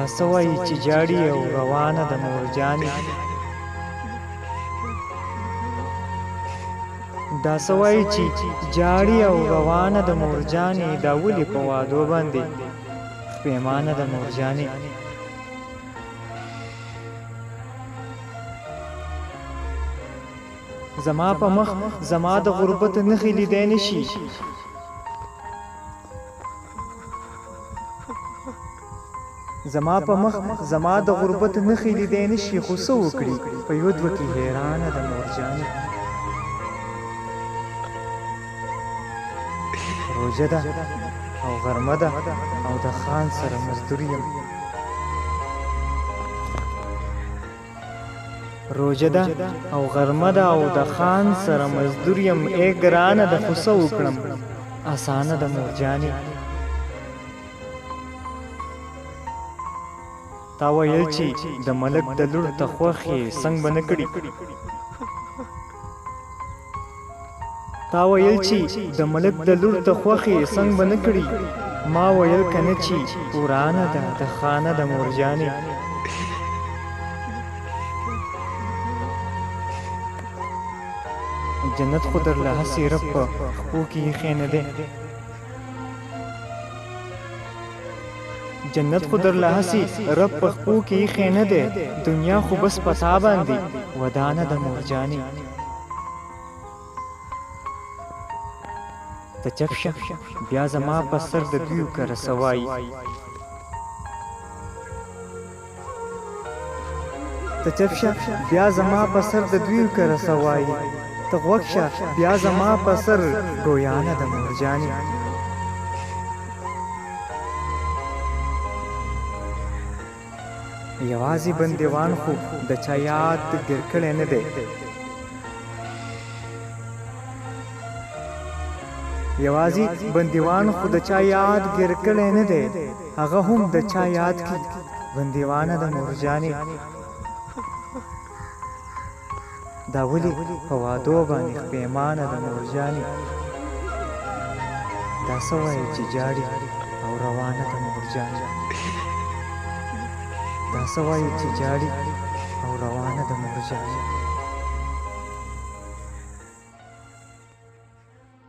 دا څه وایي چې جاړي او روانه د مورجانې دا څه وایي چې جاړي او روانه د مورجانې دا ولې په وادو باندې پېمانه د مورجانې زما په مخ زما د غربت نښې لیدی نه شي زما په مخ زما د غربت نښې لیدی نه شي خو څه وکړي په یو دوه کې حیرانه د مورجانې روژه ده او غرمه ده او د خان سره مزدور یم روژه ده او غرمه ده او د خان سره مزدور یم ای ګرانه د خو څه وکړم اسانه د مورجانې تا ویل چې د ملک د لور ته خوښ یې څنګ به نه کړي تا ویل چې د ملک د لور ته خوښ یې څنګ به نه کړي ما ویل که نه چې ورانه ده د خانه د مورجانې جنت خو در له هسې رب په خپو کې ایښی نه دی جنت خو در له هسې رب په خپو کې ایښی نه دی دنیا خو بس په تا باندې ودانه د مورجانې ته چپ شه بیا زما په سر د دویو کره سوایي ته چپ شه بیا زما په سر د دویو کره سوایي ته غوږ شه بیا زما په سر ګویانه د مورجانې یوازې بندیوان خو د چا یاد ګیر کړی نه دی یوازې بندیوان خو د چا یاد ګیر کړی نه دی هغه هم د چا یاد کې بندیوانه د مورجانې دا ولې په وادو باندې پېمانه د مورجانې دا څه وایي چې جاړي او روانه د مورجانې دا څه وایي چې جاړي او روانه د مورجانې